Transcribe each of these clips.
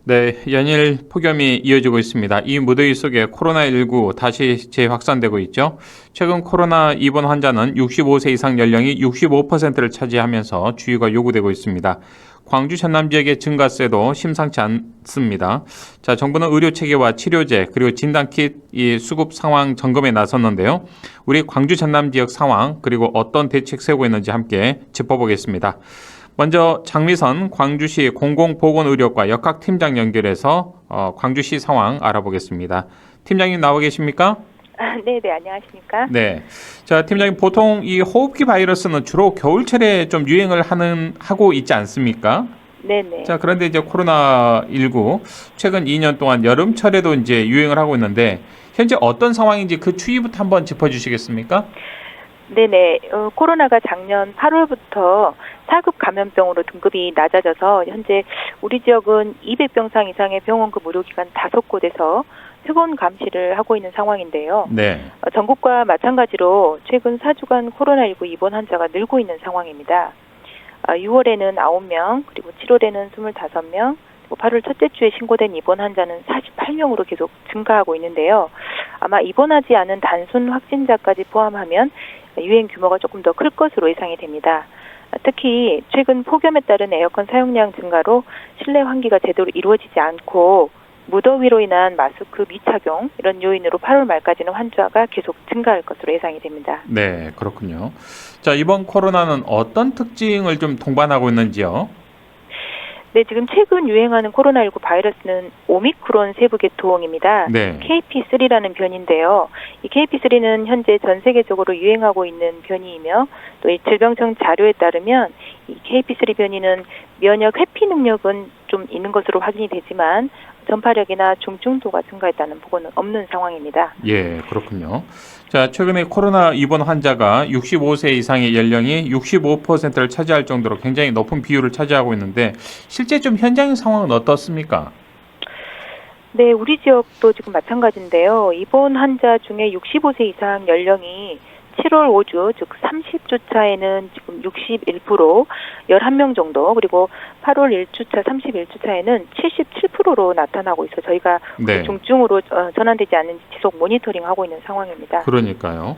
네, 연일 폭염이 이어지고 있습니다. 이 무더위 속에 코로나19 다시 재확산되고 있죠. 최근 코로나 입원 환자는 65세 이상 연령이 65%를 차지하면서 주의가 요구되고 있습니다. 광주 전남 지역의 증가세도 심상치 않습니다. 자, 정부는 의료 체계와 치료제 그리고 진단킷 이 수급 상황 점검에 나섰는데요. 우리 광주 전남 지역 상황 그리고 어떤 대책 세우고 있는지 함께 짚어보겠습니다. 먼저 장미선 광주시 공공보건의료과 역학팀장 연결해서 광주시 상황 알아보겠습니다. 팀장님 나와 계십니까? 네네, 안녕하십니까? 네. 자, 팀장님 보통 이 호흡기 바이러스는 주로 겨울철에 좀 유행을 하고 있지 않습니까? 네네. 자, 그런데 이제 코로나19 최근 2년 동안 여름철에도 이제 유행을 하고 있는데 현재 어떤 상황인지 그 추이부터 한번 짚어주시겠습니까? 네네. 코로나가 작년 8월부터 4급 감염병으로 등급이 낮아져서 현재 우리 지역은 200병상 이상의 병원급 의료기관 5곳에서 회원 감시를 하고 있는 상황인데요. 네. 전국과 마찬가지로 최근 4주간 코로나19 입원 환자가 늘고 있는 상황입니다. 6월에는 9명, 그리고 7월에는 25명, 8월 첫째 주에 신고된 입원 환자는 48명으로 계속 증가하고 있는데요. 아마 입원하지 않은 단순 확진자까지 포함하면 유행 규모가 조금 더 클 것으로 예상이 됩니다. 특히 최근 폭염에 따른 에어컨 사용량 증가로 실내 환기가 제대로 이루어지지 않고 무더위로 인한 마스크 미착용 이런 요인으로 8월 말까지는 환자가 계속 증가할 것으로 예상이 됩니다. 네, 그렇군요. 자, 이번 코로나는 어떤 특징을 좀 동반하고 있는지요? 네, 지금 최근 유행하는 코로나19 바이러스는 오미크론 세부 계통입니다. 네. KP3라는 변인데요. 이 KP3는 현재 전 세계적으로 유행하고 있는 변이이며 또 이 질병청 자료에 따르면 이 KP3 변이는 면역 회피 능력은 좀 있는 것으로 확인이 되지만 전파력이나 중증도가 증가했다는 보고는 없는 상황입니다. 예, 그렇군요. 자, 최근에 코로나 입원 환자가 65세 이상의 연령이 65%를 차지할 정도로 굉장히 높은 비율을 차지하고 있는데 실제 좀 현장 상황은 어떻습니까? 네, 우리 지역도 지금 마찬가지인데요. 입원 환자 중에 65세 이상 연령이 7월 5주, 즉 30주 차에는 지금 61%, 11명 정도, 그리고 8월 1주차, 31주 차에는 77%로 나타나고 있어 저희가 네. 중증으로 전환되지 않는지 지속 모니터링하고 있는 상황입니다. 그러니까요.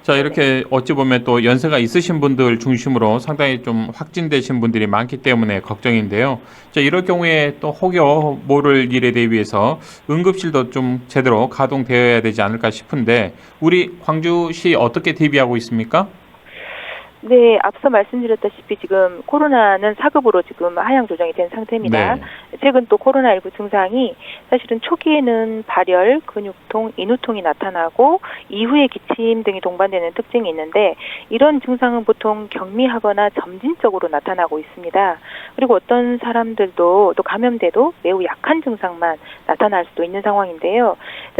자, 이렇게 어찌 보면 또 연세가 있으신 분들 중심으로 상당히 좀 확진되신 분들이 많기 때문에 걱정인데요. 자, 이럴 경우에 또 혹여 모를 일에 대비해서 응급실도 좀 제대로 가동되어야 되지 않을까 싶은데 우리 광주시 어떻게 대비하고 있습니까? 네, 앞서 말씀드렸다시피 지금 코로나는 4급으로 지금 하향 조정이 된 상태입니다. 네. 최근 또 코로나19 증상이 사실은 초기에는 발열, 근육통, 인후통이 나타나고 이후에 기침 등이 동반되는 특징이 있는데 이런 증상은 보통 경미하거나 점진적으로 나타나고 있습니다. 그리고 어떤 사람들도 또 감염돼도 매우 약한 증상만 나타날 수도 있는 상황인데요.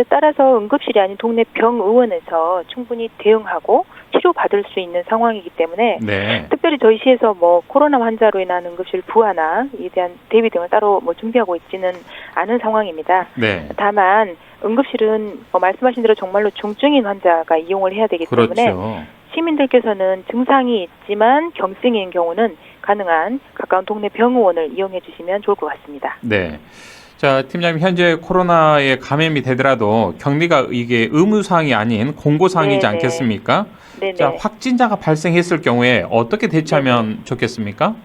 따라서 응급실이 아닌 동네 병의원에서 충분히 대응하고 치료받을 수 있는 상황이기 때문에 네. 특별히 저희 시에서 코로나 환자로 인한 응급실 부하나 이에 대한 대비 등을 따로 준비하고 있지는 않은 상황입니다. 네. 다만 응급실은 말씀하신 대로 정말로 중증인 환자가 이용을 해야 되기 때문에 그렇죠. 시민들께서는 증상이 있지만 경증인 경우는 가능한 가까운 동네 병의원을 이용해 주시면 좋을 것 같습니다. 네. 자, 팀장님 현재 코로나에 감염이 되더라도 격리가 이게 의무사항이 아닌 공고사항이지 네네. 않겠습니까? 네네. 자, 확진자가 발생했을 경우에 어떻게 대처하면 좋겠습니까?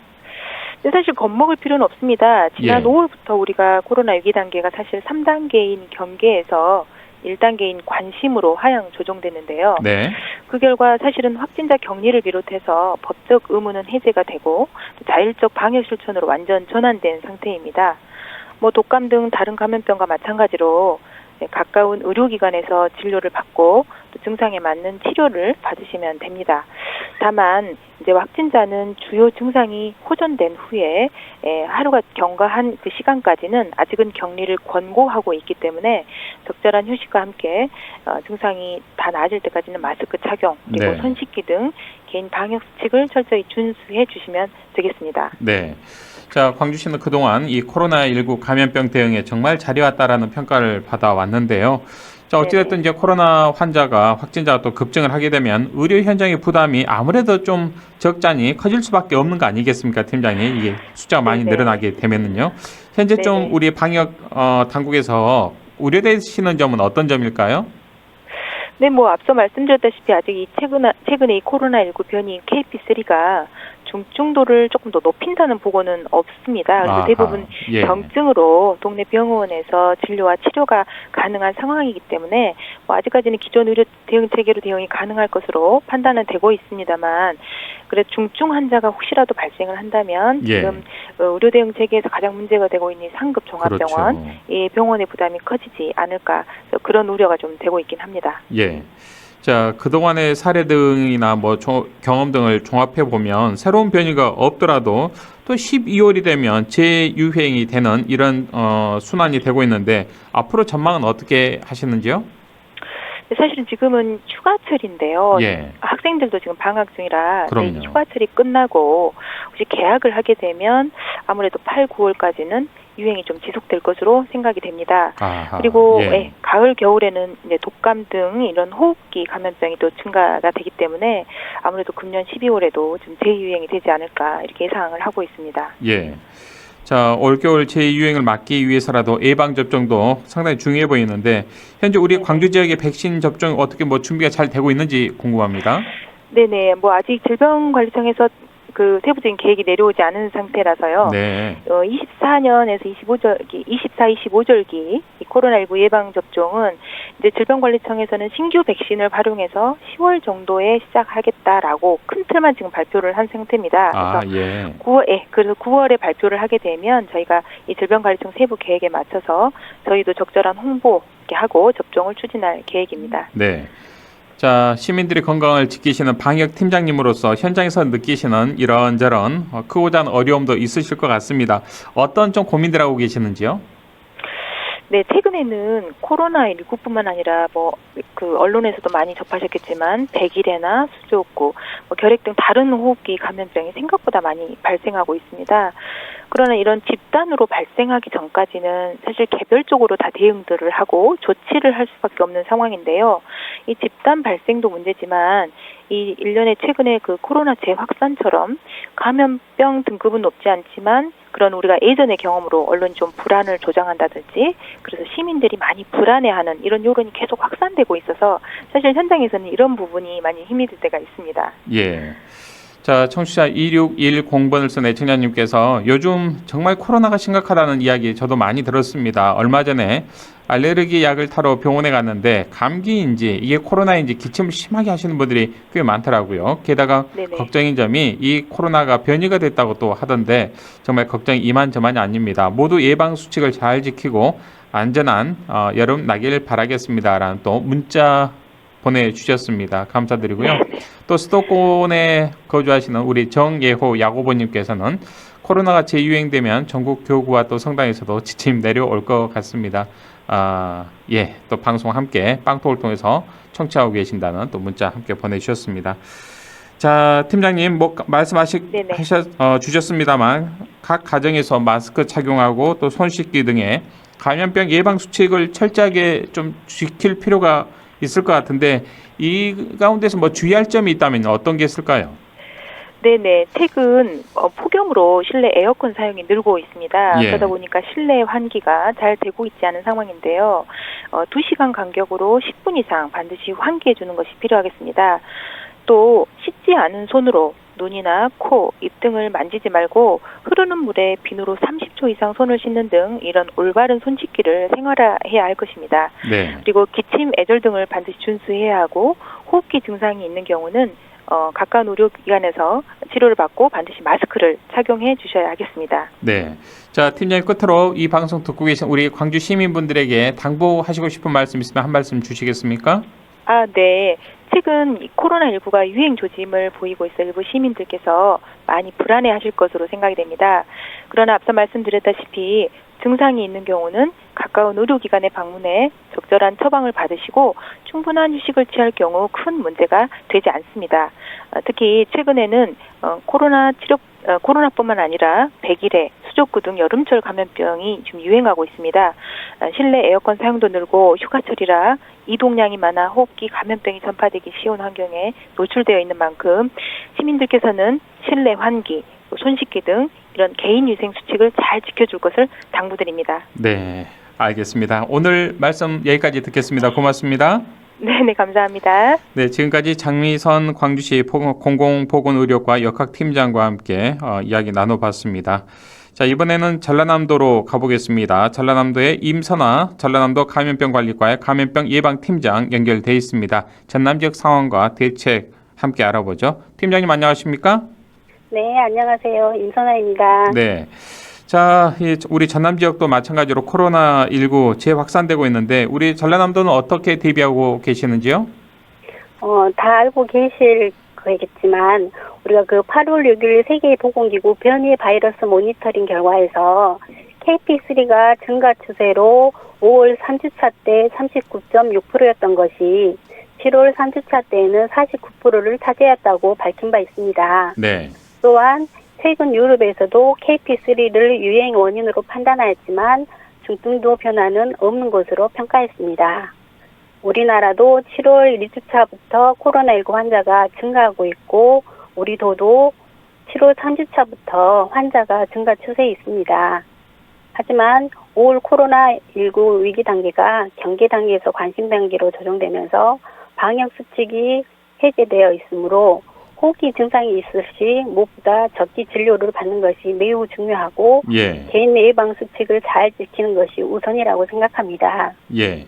근데 사실 겁먹을 필요는 없습니다. 지난 예. 5월부터 우리가 코로나 위기 단계가 사실 3단계인 경계에서 1단계인 관심으로 하향 조정됐는데요. 네. 그 결과 사실은 확진자 격리를 비롯해서 법적 의무는 해제가 되고 또 자율적 방역 실천으로 완전 전환된 상태입니다. 독감 등 다른 감염병과 마찬가지로 가까운 의료기관에서 진료를 받고 또 증상에 맞는 치료를 받으시면 됩니다. 다만 이제 확진자는 주요 증상이 호전된 후에 하루가 경과한 그 시간까지는 아직은 격리를 권고하고 있기 때문에 적절한 휴식과 함께 증상이 다 나아질 때까지는 마스크 착용 그리고 네. 손 씻기 등 개인 방역 수칙을 철저히 준수해 주시면 되겠습니다. 네. 자, 광주시는 그동안 이 코로나19 감염병 대응에 정말 잘해왔다라는 평가를 받아왔는데요. 자, 어찌됐든 이제 코로나 환자가 확진자가 또 급증을 하게 되면 의료 현장의 부담이 아무래도 좀 적잖이 커질 수밖에 없는 거 아니겠습니까, 팀장님? 이게 숫자가 많이 네네. 늘어나게 되면은요. 현재 네네. 좀 우리 방역 당국에서 우려되시는 점은 어떤 점일까요? 네, 뭐 앞서 말씀드렸다시피 아직 최근에 이 코로나19 변이인 KP3가 중증도를 조금 더 높인다는 보고는 없습니다. 그래서 아하, 대부분 예. 경증으로 동네 병원에서 진료와 치료가 가능한 상황이기 때문에 뭐 아직까지는 기존 의료 대응 체계로 대응이 가능할 것으로 판단은 되고 있습니다만, 그래 중증 환자가 혹시라도 발생을 한다면 예. 지금 의료 대응 체계에서 가장 문제가 되고 있는 상급 종합병원, 그렇죠. 이 병원의 부담이 커지지 않을까, 그런 우려가 좀 되고 있긴 합니다. 예. 자, 그동안의 사례 등이나 뭐 경험 등을 종합해 보면 새로운 변이가 없더라도 또 12월이 되면 재유행이 되는 이런 순환이 되고 있는데 앞으로 전망은 어떻게 하시는지요? 사실은 지금은 휴가철인데요. 예. 학생들도 지금 방학 중이라 그럼요. 이 휴가철이 끝나고 혹시 개학을 하게 되면 아무래도 8, 9월까지는 유행이 좀 지속될 것으로 생각이 됩니다. 아하, 그리고 예. 가을, 겨울에는 이제 독감 등 이런 호흡기 감염병이 또 증가가 되기 때문에 아무래도 금년 12월에도 좀 재유행이 되지 않을까 이렇게 예상을 하고 있습니다. 예. 자, 올겨울 재유행을 막기 위해서라도 예방 접종도 상당히 중요해 보이는데 현재 우리 네네. 광주 지역의 백신 접종 어떻게 뭐 준비가 잘 되고 있는지 궁금합니다. 네네. 뭐 아직 질병관리청에서 그 세부적인 계획이 내려오지 않은 상태라서요. 네. 24년에서 24, 25절기 이 코로나19 예방 접종은 이제 질병관리청에서는 신규 백신을 활용해서 10월 정도에 시작하겠다라고 큰 틀만 지금 발표를 한 상태입니다. 아, 그래서 예. 9월에 그래서 9월에 발표를 하게 되면 저희가 이 질병관리청 세부 계획에 맞춰서 저희도 적절한 홍보 이렇게 하고 접종을 추진할 계획입니다. 네. 자, 시민들이 건강을 지키시는 방역 팀장님으로서 현장에서 느끼시는 이런저런 크고 작은 어려움도 있으실 것 같습니다. 어떤 좀 고민들 하고 계시는지요? 네, 최근에는 코로나19뿐만 아니라 그 언론에서도 많이 접하셨겠지만 백일해나 수족구, 결핵 등 다른 호흡기 감염병이 생각보다 많이 발생하고 있습니다. 그러나 이런 집단으로 발생하기 전까지는 사실 개별적으로 다 대응들을 하고 조치를 할 수밖에 없는 상황인데요. 이 집단 발생도 문제지만 이 일련의 최근에 그 코로나 재확산처럼 감염병 등급은 높지 않지만 그런 우리가 예전의 경험으로 언론이 좀 불안을 조장한다든지 그래서 시민들이 많이 불안해하는 이런 여론이 계속 확산되고 있어서 사실 현장에서는 이런 부분이 많이 힘이 들 때가 있습니다. 예. 자, 청취자 2610번을 쓴 애청자님께서 요즘 정말 코로나가 심각하다는 이야기 저도 많이 들었습니다. 얼마 전에 알레르기 약을 타러 병원에 갔는데 감기인지 이게 코로나인지 기침을 심하게 하시는 분들이 꽤 많더라고요. 게다가 네네. 걱정인 점이 이 코로나가 변이가 됐다고 또 하던데 정말 걱정이 이만저만이 아닙니다. 모두 예방 수칙을 잘 지키고 안전한 여름 나길 바라겠습니다라는 또 문자 보내주셨습니다. 감사드리고요. 또 수도권에 거주하시는 우리 정예호 야고보님께서는 코로나가 재유행되면 전국 교구와 또 성당에서도 지침 내려올 것 같습니다. 예, 또 방송 함께 빵톡을 통해서 청취하고 계신다는 또 문자 함께 보내주셨습니다. 자, 팀장님 뭐 주셨습니다만 각 가정에서 마스크 착용하고 또 손 씻기 등의 감염병 예방 수칙을 철저하게 좀 지킬 필요가 있을 것 같은데 이 가운데서 뭐 주의할 점이 있다면 어떤 게 있을까요? 네네. 최근 폭염으로 실내 에어컨 사용이 늘고 있습니다. 예. 그러다 보니까 실내 환기가 잘 되고 있지 않은 상황인데요. 2시간 간격으로 10분 이상 반드시 환기해 주는 것이 필요하겠습니다. 또 씻지 않은 손으로 눈이나 코, 입 등을 만지지 말고 흐르는 물에 비누로 30초 이상 손을 씻는 등 이런 올바른 손 씻기를 생활화해야 할 것입니다. 네. 그리고 기침, 애절 등을 반드시 준수해야 하고 호흡기 증상이 있는 경우는 가까운 의료기관에서 치료를 받고 반드시 마스크를 착용해 주셔야 하겠습니다. 네. 자, 팀장님 끝으로 이 방송 듣고 계신 우리 광주 시민분들에게 당부하시고 싶은 말씀 있으면 한 말씀 주시겠습니까? 네. 최근 이 코로나19가 유행 조짐을 보이고 있어 일부 시민들께서 많이 불안해하실 것으로 생각이 됩니다. 그러나 앞서 말씀드렸다시피 증상이 있는 경우는 가까운 의료기관에 방문해 적절한 처방을 받으시고 충분한 휴식을 취할 경우 큰 문제가 되지 않습니다. 특히 최근에는 코로나뿐만 아니라 백일해, 수족구 등 여름철 감염병이 좀 유행하고 있습니다. 실내 에어컨 사용도 늘고 휴가철이라 이동량이 많아 호흡기 감염병이 전파되기 쉬운 환경에 노출되어 있는 만큼 시민들께서는 실내 환기, 손 씻기 등 이런 개인 위생 수칙을 잘 지켜줄 것을 당부드립니다. 네, 알겠습니다. 오늘 말씀 여기까지 듣겠습니다. 고맙습니다. 네, 감사합니다. 네, 지금까지 장미선 광주시 공공보건의료과 역학팀장과 함께 이야기 나눠봤습니다. 자, 이번에는 전라남도로 가보겠습니다. 전라남도의 임선아 전라남도 감염병관리과의 감염병 예방팀장 연결돼 있습니다. 전남 지역 상황과 대책 함께 알아보죠. 팀장님 안녕하십니까? 네, 안녕하세요. 임선아입니다. 네. 자, 우리 전남 지역도 마찬가지로 코로나19 재확산되고 있는데 우리 전라남도는 어떻게 대비하고 계시는지요? 다 알고 계실 거겠지만 우리가 그 8월 6일 세계보건기구 변이 바이러스 모니터링 결과에서 KP3가 증가 추세로 5월 3주차 때 39.6%였던 것이 7월 3주차 때에는 49%를 차지했다고 밝힌 바 있습니다. 네. 또한 최근 유럽에서도 KP3를 유행 원인으로 판단하였지만 중등도 변화는 없는 것으로 평가했습니다. 우리나라도 7월 1주차부터 코로나19 환자가 증가하고 있고 우리 도도 7월 3주차부터 환자가 증가 추세에 있습니다. 하지만 5월 코로나19 위기 단계가 경계 단계에서 관심 단계로 조정되면서 방역 수칙이 해제되어 있으므로 호기 증상이 있을 시 무엇보다 적기 진료를 받는 것이 매우 중요하고 예. 개인 예방 수칙을 잘 지키는 것이 우선이라고 생각합니다. 예.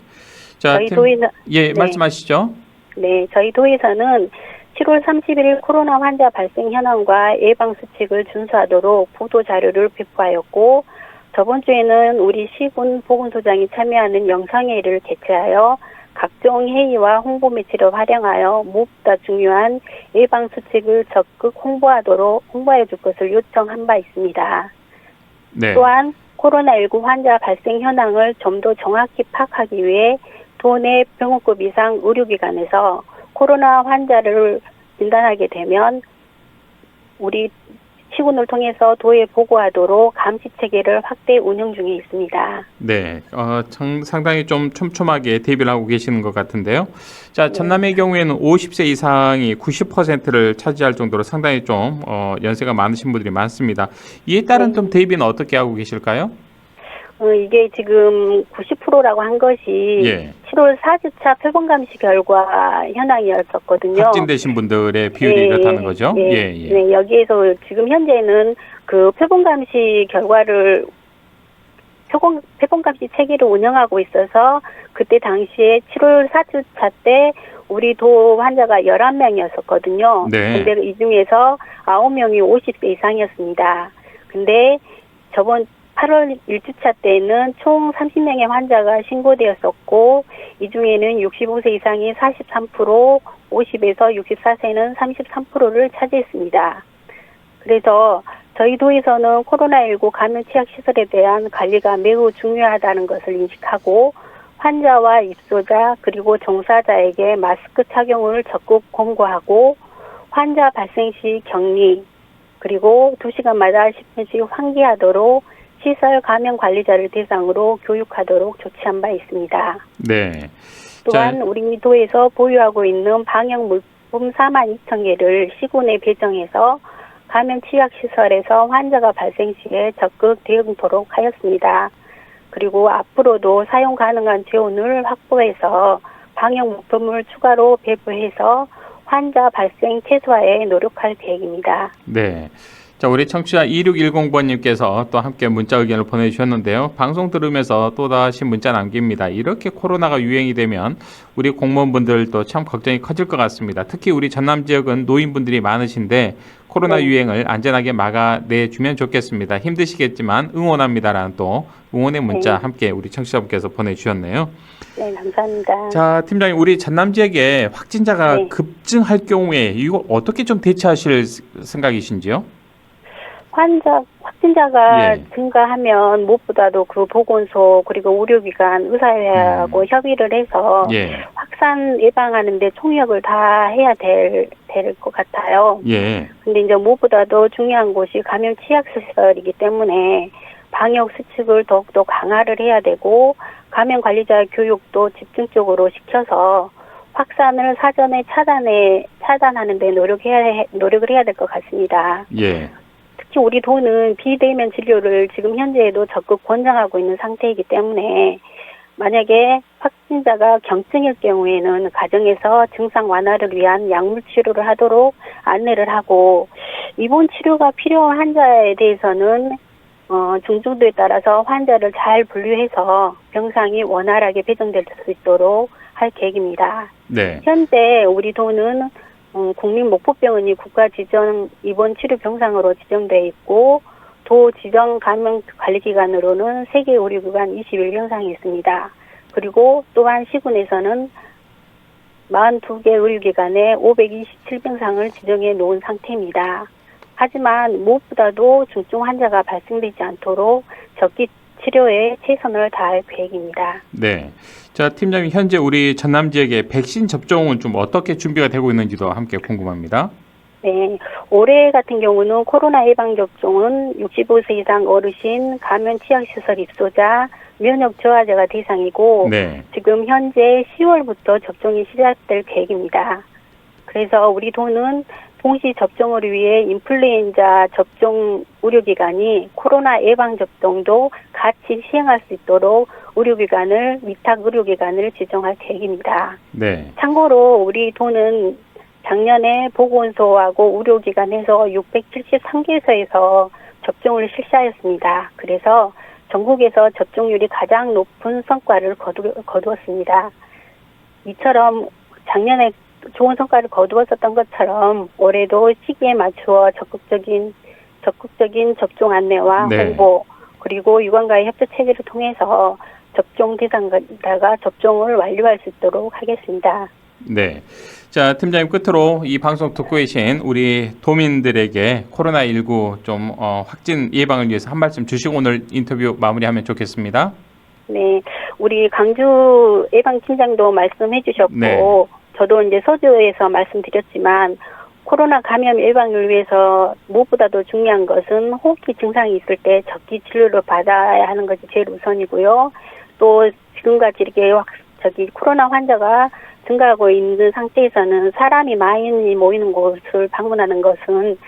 자, 저희 도에서 네. 말씀하시죠. 네, 저희 도에서는 7월 30일 코로나 환자 발생 현황과 예방 수칙을 준수하도록 보도 자료를 배포하였고 저번 주에는 우리 시군 보건소장이 참여하는 영상회의를 개최하여 각종 회의와 홍보 매체를 활용하여 무엇보다 중요한 예방 수칙을 적극 홍보해 줄 것을 요청한 바 있습니다. 네. 또한 코로나19 환자 발생 현황을 좀 더 정확히 파악하기 위해 도내 병원급 이상 의료기관에서 코로나 환자를 진단하게 되면 우리 시군을 통해서 도에 보고하도록 감시 체계를 확대 운영 중에 있습니다. 네, 상당히 좀 촘촘하게 대비를 하고 계시는 것 같은데요. 자, 전남의 경우에는 50세 이상이 90%를 차지할 정도로 상당히 좀 연세가 많으신 분들이 많습니다. 이에 따른 좀 대비는 어떻게 하고 계실까요? 이게 지금 90%라고 한 것이 예. 7월 4주차 표본감시 결과 현황이었었거든요. 확진되신 분들의 비율이 그렇다는 거죠? 예. 네, 여기에서 지금 현재는 그 표본감시 결과를 표본감시 체계를 운영하고 있어서 그때 당시에 7월 4주차 때 우리 도 환자가 11명이었었거든요. 네. 근데 이 중에서 9명이 50세 이상이었습니다. 근데 저번 8월 1주차 때는 총 30명의 환자가 신고되었었고 이 중에는 65세 이상이 43%, 50에서 64세는 33%를 차지했습니다. 그래서 저희 도에서는 코로나19 감염 취약 시설에 대한 관리가 매우 중요하다는 것을 인식하고 환자와 입소자 그리고 종사자에게 마스크 착용을 적극 권고하고 환자 발생 시 격리 그리고 2시간마다 10분씩 환기하도록 시설 감염 관리자를 대상으로 교육하도록 조치한 바 있습니다. 네. 또한 우리 도에서 보유하고 있는 방역 물품 42,000개를 시군에 배정해서 감염 취약 시설에서 환자가 발생 시에 적극 대응토록 하였습니다. 그리고 앞으로도 사용 가능한 재원을 확보해서 방역 물품을 추가로 배부해서 환자 발생 최소화에 노력할 계획입니다. 네. 자, 우리 청취자 2610번님께서 또 함께 문자 의견을 보내주셨는데요. 방송 들으면서 또다시 문자 남깁니다. 이렇게 코로나가 유행이 되면 우리 공무원분들도 참 걱정이 커질 것 같습니다. 특히 우리 전남 지역은 노인분들이 많으신데 코로나 유행을 안전하게 막아내주면 좋겠습니다. 힘드시겠지만 응원합니다라는 또 응원의 문자 함께 우리 청취자분께서 보내주셨네요. 네, 감사합니다. 자, 팀장님, 우리 전남 지역에 확진자가 급증할 경우에 이거 어떻게 좀 대처하실 생각이신지요? 확진자가 증가하면 무엇보다도 그 보건소 그리고 의료기관 의사회하고 협의를 해서 확산 예방하는 데 총력을 다 해야 될 것 같아요. 근데 이제 무엇보다도 중요한 곳이 감염 취약시설이기 때문에 방역 수칙을 더욱더 강화를 해야 되고 감염 관리자 교육도 집중적으로 시켜서 확산을 사전에 차단하는 데 노력을 해야 될 것 같습니다. 특히 우리 도는 비대면 진료를 지금 현재에도 적극 권장하고 있는 상태이기 때문에 만약에 확진자가 경증일 경우에는 가정에서 증상 완화를 위한 약물 치료를 하도록 안내를 하고, 입원 치료가 필요한 환자에 대해서는 중증도에 따라서 환자를 잘 분류해서 병상이 원활하게 배정될 수 있도록 할 계획입니다. 네. 현재 우리 도는 국민목포병원이 국가지정 입원 치료 병상으로 지정돼 있고, 도 지정 감염 관리기관으로는 세계 의료기관 21병상이 있습니다. 그리고 또한 시군에서는 42개 의료기관에 527병상을 지정해 놓은 상태입니다. 하지만 무엇보다도 중증 환자가 발생되지 않도록 적기 치료에 최선을 다할 계획입니다. 네. 자, 팀장님, 현재 우리 전남 지역의 백신 접종은 좀 어떻게 준비가 되고 있는지도 함께 궁금합니다. 네, 올해 같은 경우는 코로나 예방접종은 65세 이상 어르신, 감염 취약시설 입소자, 면역 저하자가 대상이고, 네. 지금 현재 10월부터 접종이 시작될 계획입니다. 그래서 우리 도는 동시 접종을 위해 인플루엔자 접종 의료기관이 코로나 예방접종도 같이 시행할 수 있도록 위탁 의료기관을 지정할 계획입니다. 네. 참고로 우리 도는 작년에 보건소하고 의료기관에서 673개소에서 접종을 실시하였습니다. 그래서 전국에서 접종률이 가장 높은 성과를 거두었습니다. 이처럼 작년에 좋은 성과를 거두었었던 것처럼 올해도 시기에 맞추어 적극적인 접종 안내와 네. 홍보, 그리고 유관과의 협조 체계를 통해서 접종 대상자가 접종을 완료할 수 있도록 하겠습니다. 네. 자, 팀장님, 끝으로 이 방송 듣고 계신 우리 도민들에게 코로나19 좀 확진 예방을 위해서 한 말씀 주시고 오늘 인터뷰 마무리하면 좋겠습니다. 네, 우리 강주 예방팀장도 말씀해 주셨고, 네. 저도 이제 서두에서 말씀드렸지만, 코로나 감염 예방을 위해서 무엇보다도 중요한 것은 호흡기 증상이 있을 때 적기 진료를 받아야 하는 것이 제일 우선이고요. 또 지금같이 이렇게 코로나 환자가 증가하고 있는 상태에서는 사람이 많이 모이는 곳을 방문하는 것은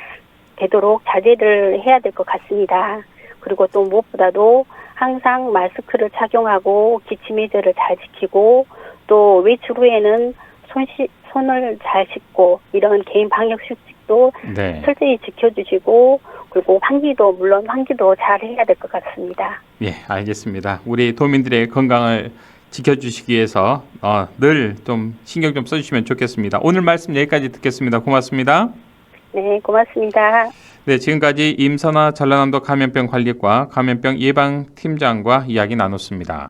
되도록 자제를 해야 될 것 같습니다. 그리고 또 무엇보다도 항상 마스크를 착용하고 기침 예절을 잘 지키고, 또 외출 후에는 손을 잘 씻고 이런 개인 방역 수칙도 네. 철저히 지켜주시고, 그리고 물론 환기도 잘 해야 될 것 같습니다. 예, 알겠습니다. 우리 도민들의 건강을 지켜주시기 위해서 늘 좀 신경 좀 써주시면 좋겠습니다. 오늘 말씀 여기까지 듣겠습니다. 고맙습니다. 네, 고맙습니다. 네, 지금까지 임선아 전라남도 감염병 관리과 감염병 예방팀장과 이야기 나눴습니다.